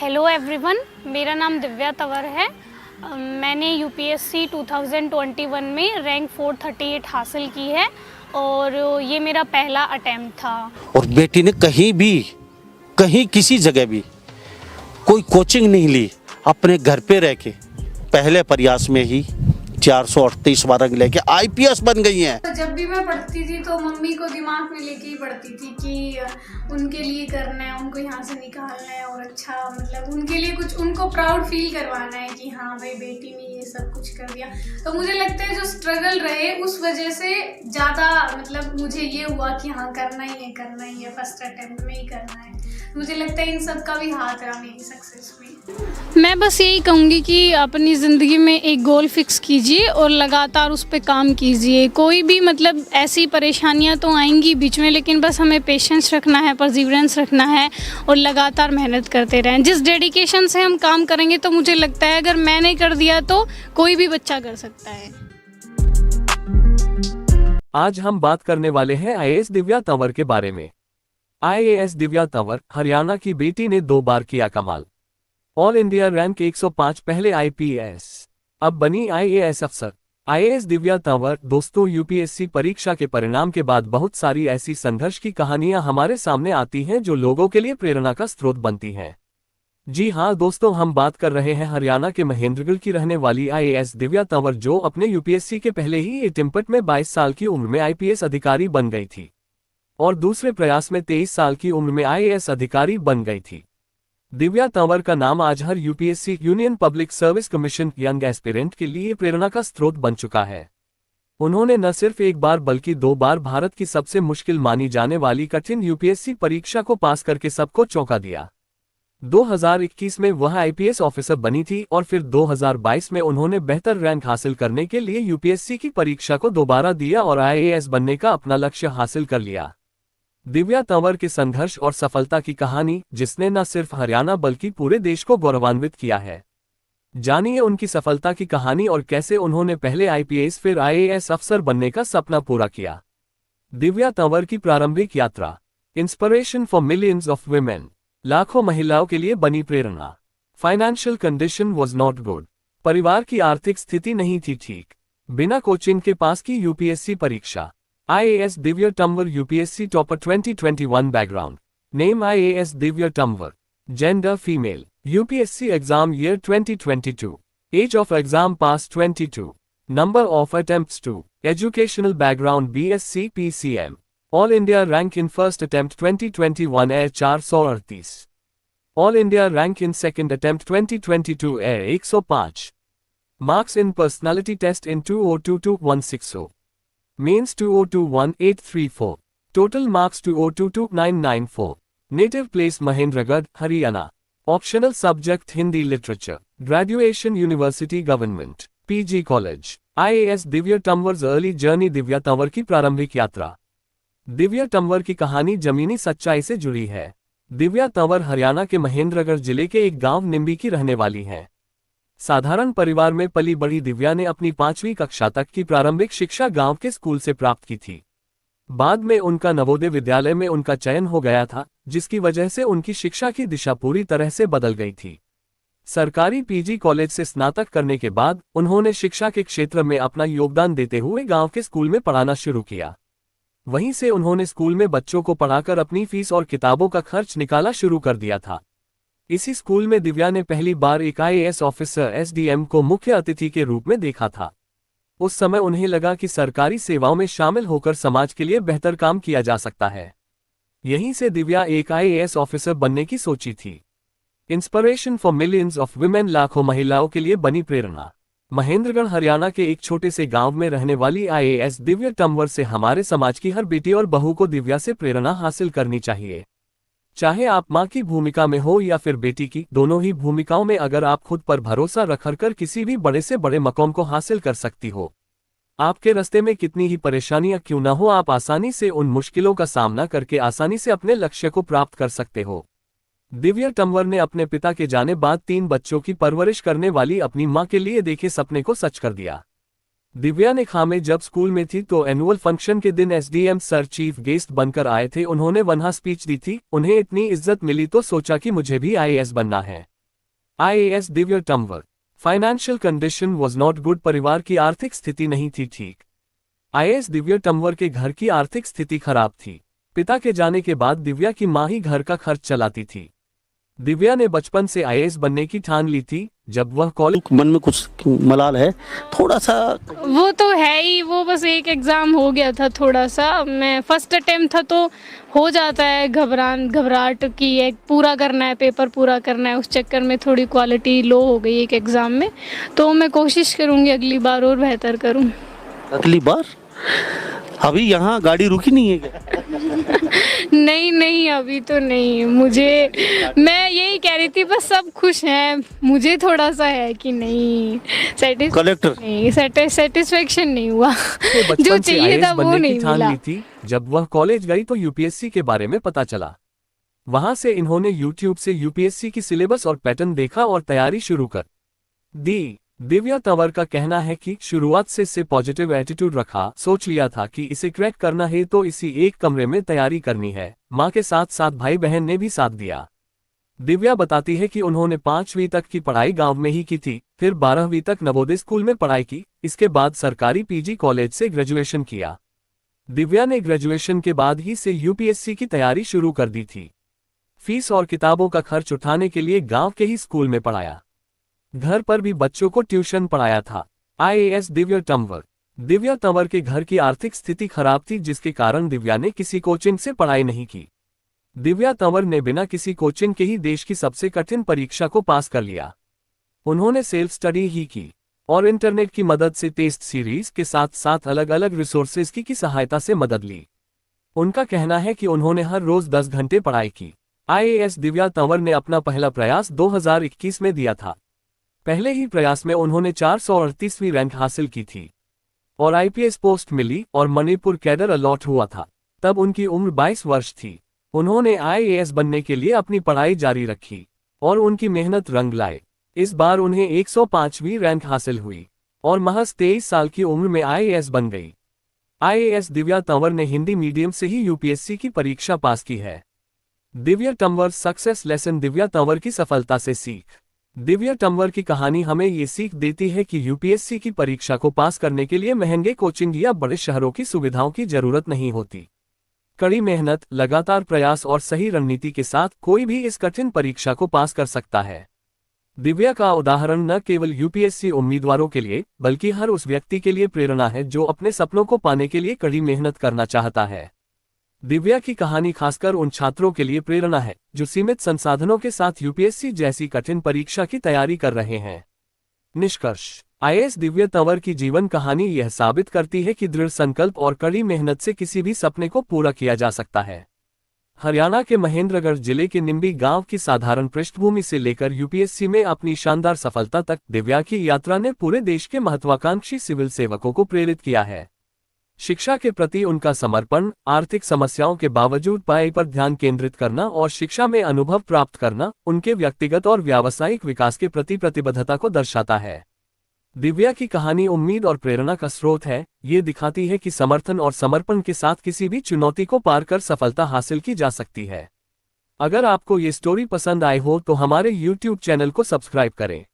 Hello everyone, मेरा नाम दिव्या तंवर है। मैंने यूपीएससी 2021 में रैंक 438 हासिल की है और ये मेरा पहला अटेम्प्ट था। और बेटी ने कहीं किसी जगह भी कोई कोचिंग नहीं ली, अपने घर पे रह के पहले प्रयास में ही 438 मार्क लेके आईपीएस बन गई हैं। तो जब भी मैं पढ़ती थी तो मम्मी को दिमाग में लेके ही पढ़ती थी कि उनके लिए करना है, उनको यहाँ से निकालना है और अच्छा मतलब उनके लिए कुछ उनको प्राउड फील करवाना है कि हाँ भाई बेटी ने ये सब कुछ कर दिया। तो मुझे लगता है जो स्ट्रगल रहे उस वजह से ज़्यादा मतलब मुझे ये हुआ कि हाँ करना ही है, फर्स्ट अटेम्प्ट में ही करना है। मुझे लगता है इन सब का भी हाथ रहा मेरी सक्सेस में। मैं बस यही कहूँगी कि अपनी ज़िंदगी में एक गोल फिक्स कीजिए और लगातार उस पर काम कीजिए। कोई भी मतलब ऐसी परेशानियाँ तो आएंगी बीच में, लेकिन बस हमें पेशेंस रखना है, परसिवरेंस रखना है और लगातार मेहनत करते रहें। जिस डेडिकेशन से हम काम करेंगे तो मुझे लगता है अगर मैंने कर दिया तो कोई भी बच्चा कर सकता है। आज हम बात करने वाले हैं आईएएस दिव्या तंवर के बारे में। आईएएस दिव्या तंवर हरियाणा की बेटी ने 2 बार किया कमाल। ऑल इंडिया रैंक 105, पहले आईपीएस, अब बनी आईएएस अफसर। आईएएस दिव्या तंवर दोस्तों, यूपीएससी परीक्षा के परिणाम के बाद बहुत सारी ऐसी संघर्ष की कहानियां हमारे सामने आती हैं जो लोगों के लिए प्रेरणा का स्रोत बनती हैं। जी हां दोस्तों, हम बात कर रहे हैं हरियाणा के महेंद्रगढ़ की रहने वाली आईएएस दिव्या तंवर, जो अपने यूपीएससी के पहले ही अटेम्प्ट में 22 साल की उम्र में आईपीएस अधिकारी बन गई थी और दूसरे प्रयास में 23 साल की उम्र में आईएएस अधिकारी बन गई थी। दिव्या तंवर का नाम आज हर UPSC union public service commission young aspirant के लिए प्रेरणा का स्रोत बन चुका है। उन्होंने न सिर्फ एक बार बल्कि 2 बार भारत की सबसे मुश्किल मानी जाने वाली कठिन यूपीएससी परीक्षा को पास करके सबको चौंका दिया। 2021 में वह आईपीएस ऑफिसर बनी थी और फिर 2022 में उन्होंने बेहतर रैंक हासिल करने के लिए यूपीएससी की परीक्षा को दोबारा दिया और आईएएस बनने का अपना लक्ष्य हासिल कर लिया। दिव्या तंवर के संघर्ष और सफलता की कहानी, जिसने न सिर्फ हरियाणा बल्कि पूरे देश को गौरवान्वित किया है। जानिए उनकी सफलता की कहानी और कैसे उन्होंने पहले आईपीएस फिर आईएएस अफसर बनने का सपना पूरा किया। दिव्या तंवर की प्रारंभिक यात्रा। Inspiration for millions of women, लाखों महिलाओं के लिए बनी प्रेरणा। Financial condition was not good, परिवार की आर्थिक स्थिति नहीं थी ठीक। बिना कोचिंग के पास की यूपीएससी परीक्षा। IAS Divya Tanwar UPSC topper 2021 background. Name IAS Divya Tanwar. Gender female. UPSC exam year 2022। Age of exam pass 22। Number of attempts 2। Educational background BSc PCM. All India rank in first attempt 2021 AIR 438। All India rank in second attempt 2022 AIR 105। Marks in personality test in 2022-160। Mains 2021-834. Total marks 2022-994. Native place Mahendragarh, Haryana. Optional subject Hindi literature. Graduation University Government. PG College. IAS Divya Tanwar early journey. Divya Tanwar की प्रारंभिक यात्रा। दिव्या तंवर की कहानी जमीनी सच्चाई से जुड़ी है। दिव्या तंवर हरियाणा के महेंद्रगढ़ जिले के एक गांव निम्बी की रहने वाली हैं। साधारण परिवार में पली बड़ी दिव्या ने अपनी 5वीं कक्षा तक की प्रारंभिक शिक्षा गांव के स्कूल से प्राप्त की थी। बाद में उनका नवोदय विद्यालय में उनका चयन हो गया था, जिसकी वजह से उनकी शिक्षा की दिशा पूरी तरह से बदल गई थी। सरकारी पीजी कॉलेज से स्नातक करने के बाद उन्होंने शिक्षा के क्षेत्र में अपना योगदान देते हुए गांव के स्कूल में पढ़ाना शुरू किया। वहीं से उन्होंने स्कूल में बच्चों को पढ़ाकर अपनी फीस और किताबों का खर्च निकाला शुरू कर दिया था। इसी स्कूल में दिव्या ने पहली बार एक आईएएस ऑफिसर एसडीएम को मुख्य अतिथि के रूप में देखा था। उस समय उन्हें लगा कि सरकारी सेवाओं में शामिल होकर समाज के लिए बेहतर काम किया जा सकता है। यहीं से दिव्या एक आईएएस ऑफिसर बनने की सोची थी। Inspiration for millions of women, लाखों महिलाओं के लिए बनी प्रेरणा। महेंद्रगढ़ हरियाणा के एक छोटे से गांव में रहने वाली आईएएस दिव्या तंवर से हमारे समाज की हर बेटी और बहू को दिव्या से प्रेरणा हासिल करनी चाहिए। चाहे आप मां की भूमिका में हो या फिर बेटी की, दोनों ही भूमिकाओं में अगर आप खुद पर भरोसा रखकर किसी भी बड़े से बड़े मकाम को हासिल कर सकती हो। आपके रास्ते में कितनी ही परेशानियां क्यों ना हो, आप आसानी से उन मुश्किलों का सामना करके आसानी से अपने लक्ष्य को प्राप्त कर सकते हो। दिव्या तंवर ने अपने पिता के जाने बाद 3 बच्चों की परवरिश करने वाली अपनी मां के लिए देखे सपने को सच कर दिया। दिव्या ने खामे जब स्कूल में थी तो एनुअल फंक्शन के दिन एसडीएम सर चीफ गेस्ट बनकर आए थे। उन्होंने वहां स्पीच दी थी। उन्हें इतनी इज्जत मिली तो सोचा कि मुझे भी आईएएस बनना है। IAS Divya Tanwar. Financial condition was not good, परिवार की आर्थिक स्थिति नहीं थी ठीक। IAS दिव्या तंवर के घर की आर्थिक स्थिति खराब थी। पिता के जाने के बाद दिव्या की मां ही घर का खर्च चलाती थी। दिव्या ने बचपन से IAS बनने की ठान ली थी। जब वह कॉलेज मन में कुछ मलाल है थोड़ा सा? वो तो है ही, वो बस एक एग्ज़ाम हो गया था थोड़ा सा, मैं फर्स्ट अटेम्प्ट था तो हो जाता है घबराहट की एक पूरा करना है, पेपर पूरा करना है, उस चक्कर में थोड़ी क्वालिटी लो हो गई एक एग्ज़ाम में। तो मैं कोशिश करूँगी अगली बार और बेहतर करूँ। अगली बार? अभी यहाँ गाड़ी रुकी नहीं है क्या? नहीं अभी तो नहीं, मैं यही कह रही थी, बस सब खुश हैं, मुझे थोड़ा सा है कि नहीं कलेक्टर नहीं सेटिस्फेक्शन नहीं हुआ। के जो बचपन से चाहिए था IAS वो बनने नहीं की ठान मिला। ली थी। जब वह कॉलेज गई तो UPSC के बारे में पता चला। वहां से इन्होंने YouTube से UPSC की सिलेबस और पैटर्न देखा और तैयारी शुरू कर दी। दिव्या तंवर का कहना है कि शुरुआत से इससे पॉजिटिव एटीट्यूड रखा, सोच लिया था कि इसे क्रैक करना है तो इसी एक कमरे में तैयारी करनी है। मां के साथ साथ भाई बहन ने भी साथ दिया। दिव्या बताती है कि उन्होंने 5वीं तक की पढ़ाई गांव में ही की थी, फिर 12वीं तक नवोदय स्कूल में पढ़ाई की, इसके बाद सरकारी PG कॉलेज से ग्रेजुएशन किया। दिव्या ने ग्रेजुएशन के बाद ही से UPSC की तैयारी शुरू कर दी थी। फीस और किताबों का खर्च उठाने के लिए गांव के ही स्कूल में पढ़ाया। घर पर भी बच्चों को ट्यूशन पढ़ाया था। IAS दिव्या तंवर। दिव्या तंवर के घर की आर्थिक स्थिति खराब थी, जिसके कारण दिव्या ने किसी कोचिंग से पढ़ाई नहीं की। दिव्या तंवर ने बिना किसी कोचिंग के ही देश की सबसे कठिन परीक्षा को पास कर लिया। उन्होंने सेल्फ स्टडी ही की और इंटरनेट की मदद से टेस्ट सीरीज के साथ साथ अलग अलग रिसोर्सेज की सहायता से मदद ली। उनका कहना है कि उन्होंने हर रोज 10 घंटे पढ़ाई की। IAS दिव्या तंवर ने अपना पहला प्रयास 2021 में दिया था। पहले ही प्रयास में उन्होंने 438वीं रैंक हासिल की थी और IPS पोस्ट मिली और मणिपुर कैडर अलॉट हुआ था। तब उनकी उम्र 22 वर्ष थी। उन्होंने IAS बनने के लिए अपनी पढ़ाई जारी रखी और उनकी मेहनत रंग लाए। इस बार उन्हें 105वीं रैंक हासिल हुई और महज 23 साल की उम्र में IAS बन गई। IAS दिव्या तंवर ने हिंदी मीडियम से ही UPSC की परीक्षा पास की है। Divya Tanwar success lesson. दिव्या तंवर की सफलता से सीख। दिव्या तंवर की कहानी हमें ये सीख देती है कि UPSC की परीक्षा को पास करने के लिए महंगे कोचिंग या बड़े शहरों की सुविधाओं की जरूरत नहीं होती। कड़ी मेहनत, लगातार प्रयास और सही रणनीति के साथ कोई भी इस कठिन परीक्षा को पास कर सकता है। दिव्या का उदाहरण न केवल UPSC उम्मीदवारों के लिए बल्कि हर उस व्यक्ति के लिए प्रेरणा है जो अपने सपनों को पाने के लिए कड़ी मेहनत करना चाहता है। दिव्या की कहानी खासकर उन छात्रों के लिए प्रेरणा है जो सीमित संसाधनों के साथ UPSC जैसी कठिन परीक्षा की तैयारी कर रहे हैं। निष्कर्ष। IAS दिव्या तंवर की जीवन कहानी यह साबित करती है कि दृढ़ संकल्प और कड़ी मेहनत से किसी भी सपने को पूरा किया जा सकता है। हरियाणा के महेंद्रगढ़ जिले के निम्बी गांव की साधारण पृष्ठभूमि से लेकर UPSC में अपनी शानदार सफलता तक दिव्या की यात्रा ने पूरे देश के महत्वाकांक्षी सिविल सेवकों को प्रेरित किया है। शिक्षा के प्रति उनका समर्पण, आर्थिक समस्याओं के बावजूद पढ़ाई पर ध्यान केंद्रित करना और शिक्षा में अनुभव प्राप्त करना उनके व्यक्तिगत और व्यावसायिक विकास के प्रति प्रतिबद्धता को दर्शाता है। दिव्या की कहानी उम्मीद और प्रेरणा का स्रोत है। ये दिखाती है कि समर्थन और समर्पण के साथ किसी भी चुनौती को पार कर सफलता हासिल की जा सकती है। अगर आपको ये स्टोरी पसंद आई हो तो हमारे YouTube चैनल को सब्सक्राइब करें।